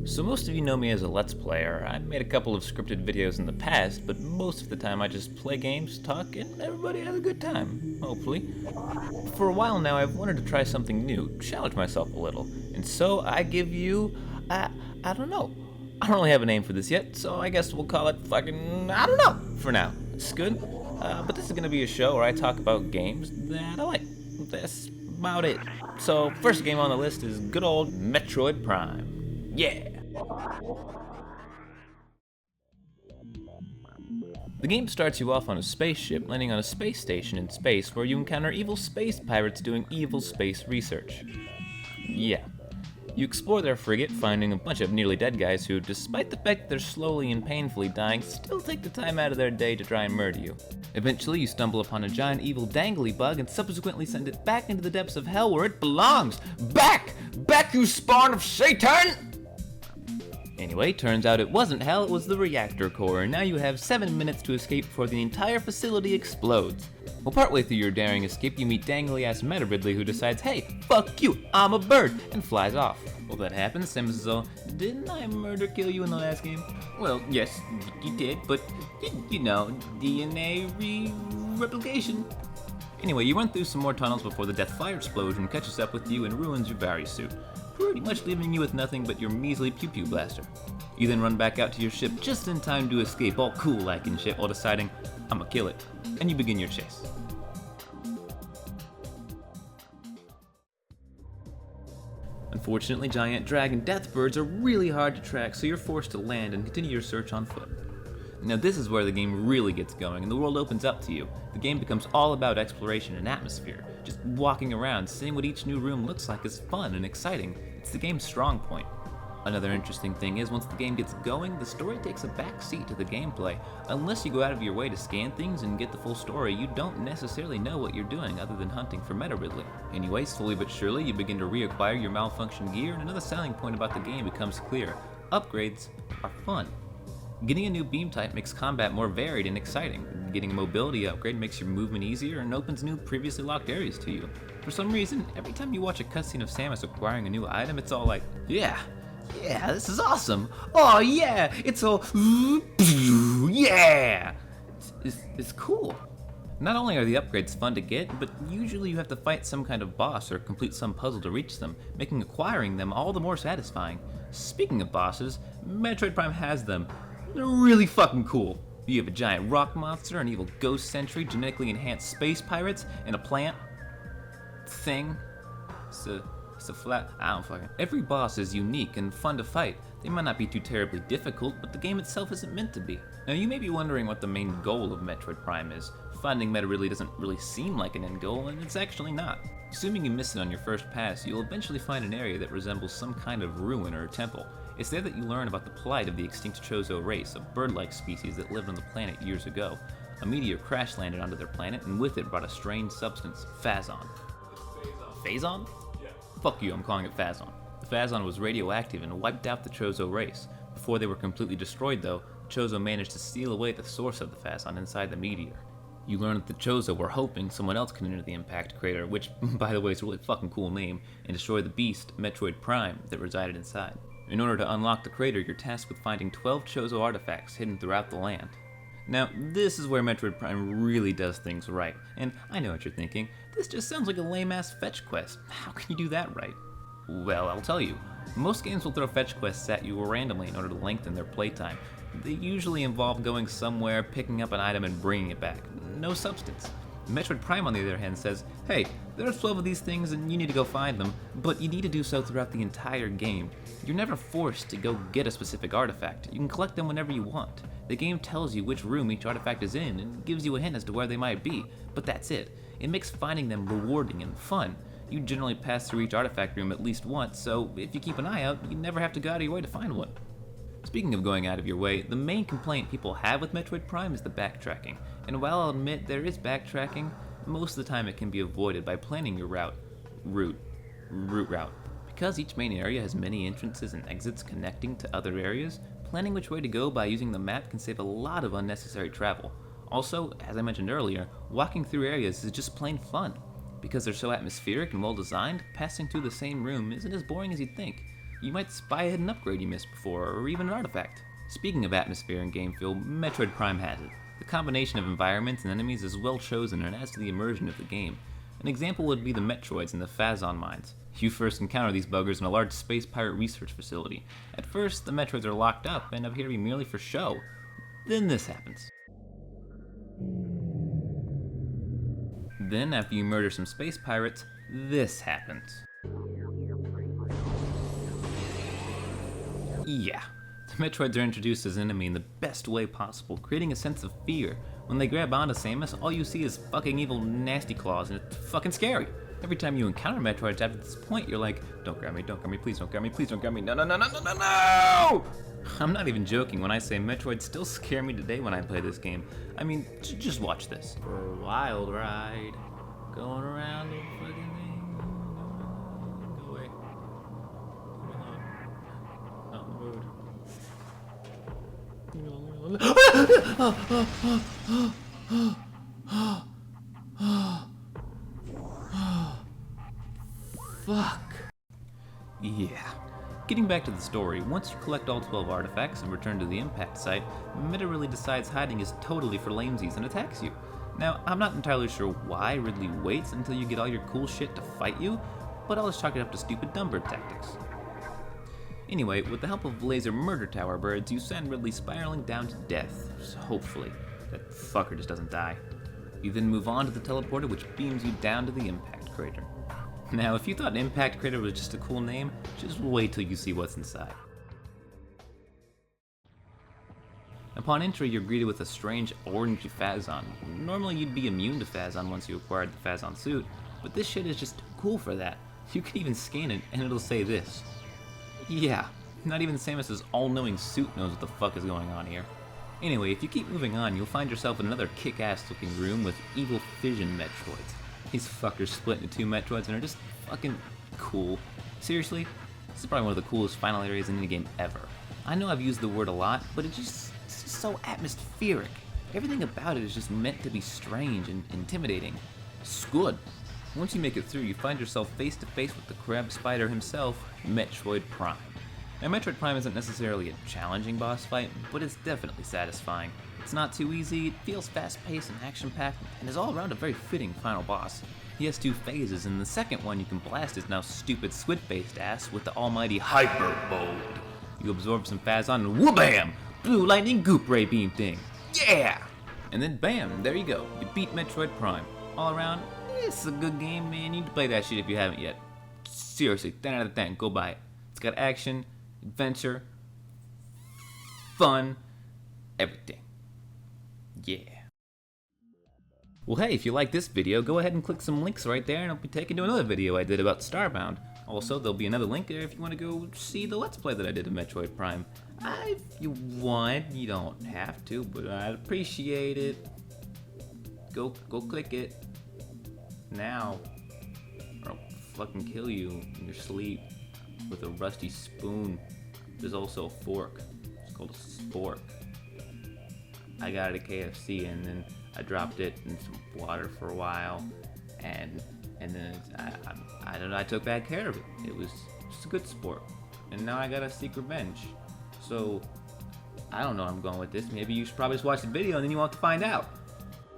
So most of you know me as a Let's Player. I've made a couple of scripted videos in the past, but most of the time I just play games, talk, and everybody has a good time, hopefully. For a while now I've wanted to try something new, challenge myself a little, and so I give you, I don't know. I don't really have a name for this yet, so I guess we'll call it fucking, I don't know, for now. It's good, but this is gonna be a show where I talk about games that I like. That's about it. So first game on the list is good old Metroid Prime. Yeah! The game starts you off on a spaceship, landing on a space station in space where you encounter evil space pirates doing evil space research. Yeah. You explore their frigate, finding a bunch of nearly dead guys who, despite the fact that they're slowly and painfully dying, still take the time out of their day to try and murder you. Eventually, you stumble upon a giant evil dangly bug and subsequently send it back into the depths of hell where it belongs! Back! Back, you spawn of Satan! Anyway, turns out it wasn't hell, it was the reactor core, and now you have 7 minutes to escape before the entire facility explodes. Well, partway through your daring escape, you meet dangly-ass Metroid who decides, hey, fuck you, I'm a bird, and flies off. Well, that happens, same as though, didn't I murder kill you in the last game? Well, yes, you did, but, you know, DNA replication. Anyway, you run through some more tunnels before the Deathfire explosion catches up with you and ruins your Vari suit, pretty much leaving you with nothing but your measly pew-pew blaster. You then run back out to your ship just in time to escape all cool like and shit while deciding, I'ma kill it, and you begin your chase. Unfortunately, giant dragon death birds are really hard to track, so you're forced to land and continue your search on foot. Now this is where the game really gets going and the world opens up to you. The game becomes all about exploration and atmosphere. Just walking around, seeing what each new room looks like is fun and exciting. It's the game's strong point. Another interesting thing is, once the game gets going, the story takes a back seat to the gameplay. Unless you go out of your way to scan things and get the full story, you don't necessarily know what you're doing other than hunting for Metroid. Anyway, slowly but surely, you begin to reacquire your malfunctioned gear, and another selling point about the game becomes clear. Upgrades are fun. Getting a new beam type makes combat more varied and exciting. Getting a mobility upgrade makes your movement easier and opens new previously locked areas to you. For some reason, every time you watch a cutscene of Samus acquiring a new item, it's all like, yeah, this is awesome. Oh yeah, it's all, yeah. It's cool. Not only are the upgrades fun to get, but usually you have to fight some kind of boss or complete some puzzle to reach them, making acquiring them all the more satisfying. Speaking of bosses, Metroid Prime has them. They're really fucking cool. You have a giant rock monster, an evil ghost sentry, genetically enhanced space pirates, and a plant thing. It's a flat, I don't fucking. Every boss is unique and fun to fight. They might not be too terribly difficult, but the game itself isn't meant to be. Now you may be wondering what the main goal of Metroid Prime is. Finding Metroid doesn't really seem like an end goal, and it's actually not. Assuming you miss it on your first pass, you'll eventually find an area that resembles some kind of ruin or temple. It's there that you learn about the plight of the extinct Chozo race, a bird-like species that lived on the planet years ago. A meteor crash landed onto their planet, and with it brought a strange substance, PHAAAAYZON. PHAAAAYZON? Yeah. Fuck you, I'm calling it PHAAAAYZON. The PHAAAAYZON was radioactive and wiped out the Chozo race. Before they were completely destroyed though, Chozo managed to steal away the source of the PHAAAYZON inside the meteor. You learn that the Chozo were hoping someone else could enter the impact crater, which, by the way, is a really fucking cool name, and destroy the beast, Metroid Prime, that resided inside. In order to unlock the crater, you're tasked with finding 12 Chozo artifacts hidden throughout the land. Now, this is where Metroid Prime really does things right, and I know what you're thinking, this just sounds like a lame-ass fetch quest. How can you do that right? Well, I'll tell you. Most games will throw fetch quests at you randomly in order to lengthen their playtime. They usually involve going somewhere, picking up an item, and bringing it back. No substance. Metroid Prime, on the other hand, says, hey, there are 12 of these things and you need to go find them, but you need to do so throughout the entire game. You're never forced to go get a specific artifact. You can collect them whenever you want. The game tells you which room each artifact is in and gives you a hint as to where they might be, but that's it. It makes finding them rewarding and fun. You generally pass through each artifact room at least once, so if you keep an eye out, you never have to go out of your way to find one. Speaking of going out of your way, the main complaint people have with Metroid Prime is the backtracking. And while I'll admit there is backtracking, most of the time it can be avoided by planning your route. Because each main area has many entrances and exits connecting to other areas, planning which way to go by using the map can save a lot of unnecessary travel. Also, as I mentioned earlier, walking through areas is just plain fun. Because they're so atmospheric and well designed, passing through the same room isn't as boring as you'd think. you might spy a hidden upgrade you missed before, or even an artifact. Speaking of atmosphere and game feel, Metroid Prime has it. The combination of environments and enemies is well chosen and adds to the immersion of the game. An example would be the Metroids in the PHAAAAYZON mines. You first encounter these buggers in a large space pirate research facility. At first, the Metroids are locked up and appear to be merely for show. Then this happens. Then, after you murder some space pirates, this happens. Yeah, the Metroids are introduced as an enemy in the best way possible, creating a sense of fear. When they grab onto Samus, all you see is fucking evil nasty claws, and it's fucking scary. Every time you encounter Metroids after this point, you're like, don't grab me, please don't grab me, please don't grab me, no, no, no, no, no, no, no! I'm not even joking when I say Metroids still scare me today when I play this game. I mean, just watch this. For a wild ride, going around the fucking thing. Go away. Leave me alone. Out in the road. Leave me alone, leave me alone. Fuck. Yeah. Getting back to the story, once you collect all 12 artifacts and return to the impact site, Meta really decides hiding is totally for lamesies and attacks you. Now, I'm not entirely sure why Ridley waits until you get all your cool shit to fight you, but I'll just chalk it up to stupid dumbbird tactics. Anyway, with the help of laser murder tower birds, you send Ridley spiraling down to death, so hopefully that fucker just doesn't die. You then move on to the teleporter, which beams you down to the impact crater. Now, if you thought Impact Crater was just a cool name, just wait till you see what's inside. Upon entry, you're greeted with a strange orange Phazon. Normally you'd be immune to Phazon once you acquired the Phazon suit, but this shit is just too cool for that. You can even scan it and it'll say this. Yeah, not even Samus's all-knowing suit knows what the fuck is going on here. Anyway, if you keep moving on, you'll find yourself in another kick-ass looking room with evil fission Metroids. These fuckers split into two Metroids and are just fucking cool. Seriously, this is probably one of the coolest final areas in any game ever. I know I've used the word a lot, but it's just so atmospheric. Everything about it is just meant to be strange and intimidating. It's good. Once you make it through, you find yourself face to face with the crab spider himself, Metroid Prime. Now, Metroid Prime isn't necessarily a challenging boss fight, but it's definitely satisfying. It's not too easy, it feels fast-paced and action-packed, and is all around a very fitting final boss. He has two phases, and the second one you can blast his now stupid squid-faced ass with the almighty Hyper Mode. You absorb some Phazon and whoop-bam! Blue lightning goop ray beam thing. Yeah! And then bam, there you go. You beat Metroid Prime. All around, it's a good game, man. You need to play that shit if you haven't yet. Seriously, 10 out of 10, go buy it. It's got action, adventure, fun, everything. Yeah. Well, hey, if you like this video, go ahead and click some links right there and I'll be taken to another video I did about Starbound. Also, there'll be another link there if you want to go see the Let's Play that I did of Metroid Prime. If you want, you don't have to, but I'd appreciate it. Go click it. Now. Or I'll fucking kill you in your sleep with a rusty spoon. There's also a fork. It's called a spork. I got it at KFC and then I dropped it in some water for a while, and then I don't know, I took bad care of it. It was just a good sport, and now I gotta seek revenge. So I don't know where I'm going with this. Maybe you should probably just watch the video and then you want to find out.